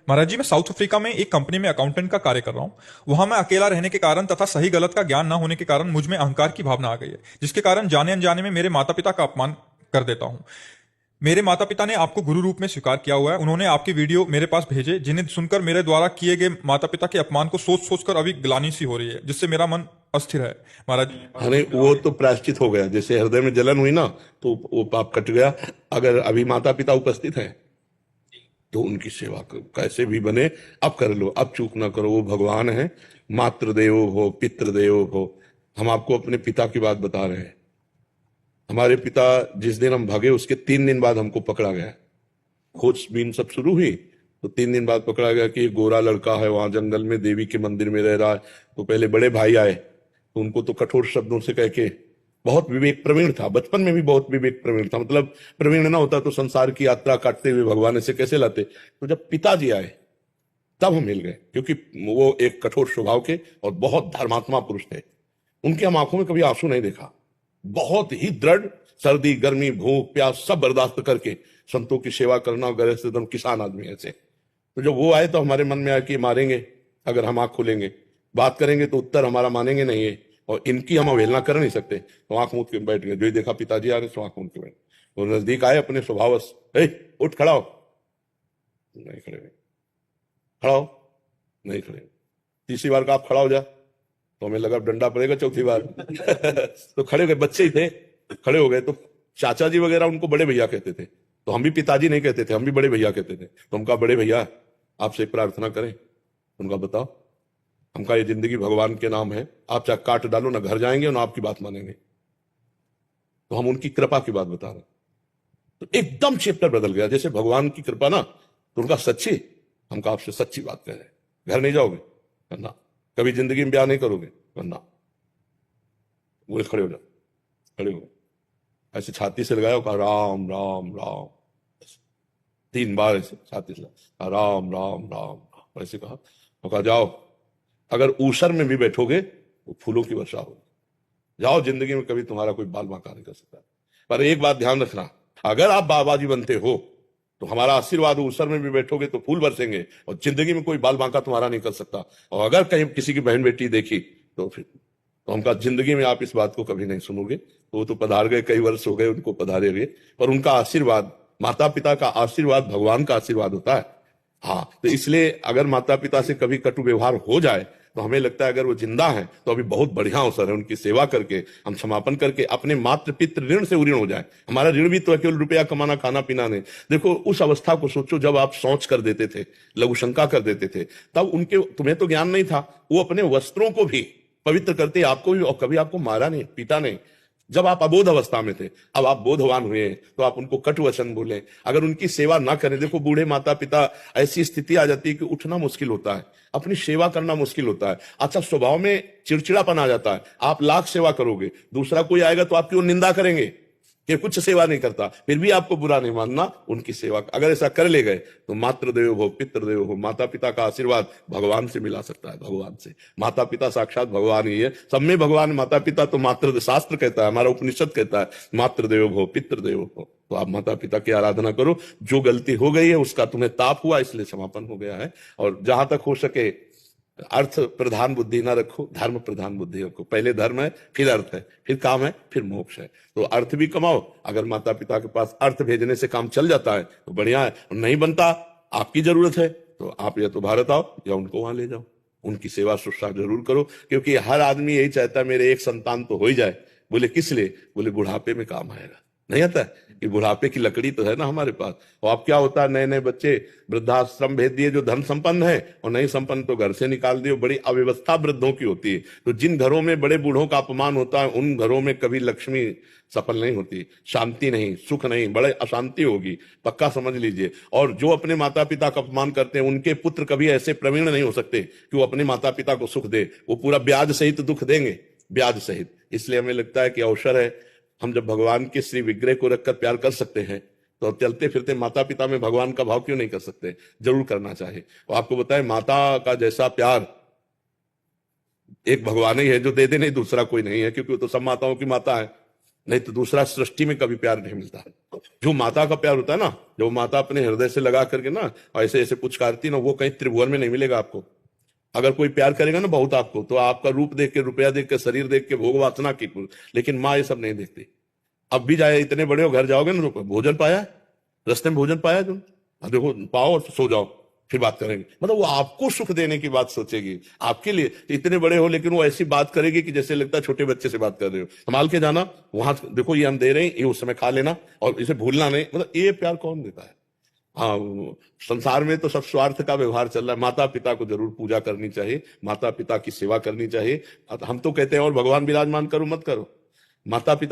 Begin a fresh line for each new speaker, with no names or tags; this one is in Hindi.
महाराज जी, मैं साउथ अफ्रीका में एक कंपनी में अकाउंटेंट का कार्य कर रहा हूँ। वहां मैं अकेला रहने के कारण तथा सही गलत का ज्ञान न होने के कारण मुझ में अहंकार की भावना आ गई है, जिसके कारण जाने अनजाने में मेरे माता पिता का अपमान कर देता हूँ। मेरे माता पिता ने आपको गुरु रूप में स्वीकार किया हुआ है। उन्होंने आपके वीडियो मेरे पास भेजे, जिन्हें सुनकर मेरे द्वारा किए गए माता पिता के अपमान को सोच सोचकर अभी ग्लानि सी हो रही है, जिससे मेरा मन अस्थिर है। महाराज जी,
अरे वो तो प्रायश्चित हो गया, जैसे हृदय में जलन हुई ना तो वो पाप कट गया। अगर अभी माता पिता उपस्थित हैं तो उनकी सेवा कैसे भी बने अब कर लो, अब चूक ना करो। वो भगवान है, मातृदेवो हो पितृदेवो हो। हम आपको अपने पिता की बात बता रहे हैं। हमारे पिता जिस दिन हम भागे उसके 3 दिन बाद हमको पकड़ा गया। खोजबीन सब शुरू हुई तो 3 दिन बाद पकड़ा गया कि एक गोरा लड़का है वहां जंगल में देवी के मंदिर में रह रहा है। तो पहले बड़े भाई आए तो उनको तो कठोर शब्दों से कह के, बहुत विवेक प्रवीण था, बचपन में भी बहुत विवेक प्रवीण था। मतलब प्रवीण ना होता तो संसार की यात्रा काटते हुए भगवान ऐसे कैसे लाते। तो जब पिताजी आए तब हम मिल गए, क्योंकि वो एक कठोर स्वभाव के और बहुत धर्मात्मा पुरुष थे। उनकी हम आंखों में कभी आंसू नहीं देखा। बहुत ही दृढ़, सर्दी गर्मी भूख प्यास सब बर्दाश्त करके संतों की सेवा करना, गैर से एकदम किसान आदमी ऐसे। तो जब वो आए तो हमारे मन में आया कि मारेंगे अगर हम आंख खोलेंगे, बात करेंगे तो उत्तर हमारा मानेंगे नहीं है, और इनकी हम अवहेलना कर नहीं सकते। तो आंख मूंद के बैठ गए। जो ही देखा पिताजी आ रहे तो आंख मूंद के बैठ। वो नजदीक आए अपने स्वभावश, उठ खड़ा हो, नहीं खड़े हुए। खड़ा हो, नहीं खड़े हुए। तीसरी बार का आप खड़ा हो जा तो हमें लगा डंडा पड़ेगा चौथी बार। तो खड़े हो गए, बच्चे ही थे, खड़े हो गए। तो चाचा जी वगैरह उनको बड़े भैया कहते थे, तो हम भी पिताजी नहीं कहते थे, हम भी बड़े भैया कहते थे। तो हम कहा बड़े भैया आपसे एक प्रार्थना करें। उनका बताओ। हम कहा ये जिंदगी भगवान के नाम है, आप चाहे काट डालो ना घर जाएंगे ना आपकी बात मानेंगे। तो हम उनकी कृपा की बात बता रहे। तो एकदम चैप्टर बदल गया, जैसे भगवान की कृपा ना। तो उनका सच्ची, हम कहा आपसे सच्ची बात कह रहे, घर नहीं जाओगे करना, कभी जिंदगी में ब्याह नहीं करोगे करना। बोले खड़े हो जाओ। खड़े हो गए, ऐसे छाती से लगाया, कहा राम राम राम। 3 बार ऐसे छाती से लगाया, राम राम राम ऐसे कहा। और कहा जाओ, अगर ऊसर में भी बैठोगे तो फूलों की वर्षा होगी। जाओ, जिंदगी में कभी तुम्हारा कोई बाल बांका नहीं कर सकता। पर एक बात ध्यान रखना, अगर आप बाबा जी बनते हो तो हमारा आशीर्वाद, ऊसर में भी बैठोगे तो फूल बरसेंगे, और जिंदगी में कोई बाल बांका तुम्हारा नहीं कर सकता। और अगर कहीं किसी की बहन बेटी देखी तो फिर तो हमका जिंदगी में आप इस बात को कभी नहीं सुनोगे। तो वो तो पधार गए, कई वर्ष हो गए उनको पधारे हुए, पर उनका आशीर्वाद, माता पिता का आशीर्वाद भगवान का आशीर्वाद होता है। हाँ, तो इसलिए अगर माता पिता से कभी कटु व्यवहार हो जाए तो हमें लगता है अगर वो जिंदा है तो अभी बहुत बढ़िया अवसर है, उनकी सेवा करके हम क्षमापन करके अपने मातृ पितृ ऋण से उऋण हो जाए। हमारा ऋण भी तो केवल रुपया कमाना खाना पीना नहीं। देखो उस अवस्था को सोचो जब आप शौच कर देते थे, लघु शंका कर देते थे, तब उनके, तुम्हें तो ज्ञान नहीं था, वो अपने वस्त्रों को भी पवित्र करते, आपको भी, और कभी आपको मारा नहीं पीटा नहीं। जब आप अबोध अवस्था में थे, अब आप बोधवान हुए तो आप उनको कटु वचन बोले, अगर उनकी सेवा ना करें। देखो बूढ़े माता पिता, ऐसी स्थिति आ जाती है कि उठना मुश्किल होता है, अपनी सेवा करना मुश्किल होता है। अच्छा, स्वभाव में चिड़चिड़ापन आ जाता है। आप लाख सेवा करोगे, दूसरा कोई आएगा तो आपकी वो निंदा करेंगे कि कुछ सेवा नहीं करता, फिर भी आपको बुरा नहीं मानना, उनकी सेवा अगर ऐसा कर ले गए तो मातृदेव हो पितृदेव हो, माता पिता का आशीर्वाद भगवान से मिला सकता है। भगवान से, माता पिता साक्षात भगवान ही है, सब में भगवान। माता पिता तो मातृ, शास्त्र कहता है, हमारा उपनिषद कहता है मातृदेव हो पितृदेव हो। तो आप माता पिता की आराधना करो। जो गलती हो गई है उसका तुम्हें ताप हुआ, इसलिए समापन हो गया है। और जहां तक हो सके अर्थ प्रधान बुद्धि ना रखो, धर्म प्रधान बुद्धि रखो। पहले धर्म है, फिर अर्थ है, फिर काम है, फिर मोक्ष है। तो अर्थ भी कमाओ। अगर माता पिता के पास अर्थ भेजने से काम चल जाता है तो बढ़िया है, नहीं बनता, आपकी जरूरत है तो आप या तो भारत आओ या उनको वहां ले जाओ। उनकी सेवा शुश्रूषा जरूर करो, क्योंकि हर आदमी यही चाहता है मेरे एक संतान तो हो ही जाए। बोले किस लिए? बोले बुढ़ापे में काम आएगा। नहीं आता है कि बुढ़ापे की लकड़ी तो है ना हमारे पास। और अब क्या होता है, नए नए बच्चे वृद्धाश्रम भेज दिए जो धन संपन्न है, और नहीं संपन्न तो घर से निकाल दिए। बड़ी अव्यवस्था वृद्धों की होती है। तो जिन घरों में बड़े बूढ़ों का अपमान होता है उन घरों में कभी लक्ष्मी सफल नहीं होती, शांति नहीं, सुख नहीं, बड़े अशांति होगी, पक्का समझ लीजिए। और जो अपने माता पिता का अपमान करते हैं उनके पुत्र कभी ऐसे प्रवीण नहीं हो सकते कि वो अपने माता पिता को सुख दे। वो पूरा ब्याज सहित दुख देंगे, ब्याज सहित। इसलिए हमें लगता है कि अवसर है, हम जब भगवान के श्री विग्रह को रखकर प्यार कर सकते हैं तो चलते फिरते माता पिता में भगवान का भाव क्यों नहीं कर सकते? जरूर करना चाहिए। और आपको बताएं, माता का जैसा प्यार एक भगवान ही है जो दे दे, नहीं दूसरा कोई नहीं है, क्योंकि वो तो सब माताओं की माता है। नहीं तो दूसरा सृष्टि में कभी प्यार नहीं मिलता। जो माता का प्यार होता है ना, जो माता अपने हृदय से लगा करके ना ऐसे ऐसे पुचकारती ना, वो कहीं त्रिभुवन में नहीं मिलेगा आपको। अगर कोई प्यार करेगा ना बहुत आपको, तो आपका रूप देख के, रुपया देख के, शरीर देख के, भोग वासना की, लेकिन माँ ये सब नहीं देखती। अब भी जाए, इतने बड़े हो, घर जाओगे ना तो भोजन पाया, रास्ते में भोजन पाया तुम, देखो पाओ और सो जाओ, फिर बात करेंगे। मतलब वो आपको सुख देने की बात सोचेगी आपके लिए। इतने बड़े हो लेकिन वो ऐसी बात करेगी कि जैसे लगता है छोटे बच्चे से बात कर रहे हो। संभाल के जाना, वहां देखो ये हम दे रहे हैं, ये उस समय खा लेना और इसे भूलना नहीं। मतलब ये प्यार कौन देता है? हाँ, संसार में तो सब स्वार्थ का व्यवहार चल रहा है। माता पिता को जरूर पूजा करनी चाहिए, माता पिता की सेवा करनी चाहिए। हम तो कहते हैं और भगवान विराजमान करो मत करो, माता पिता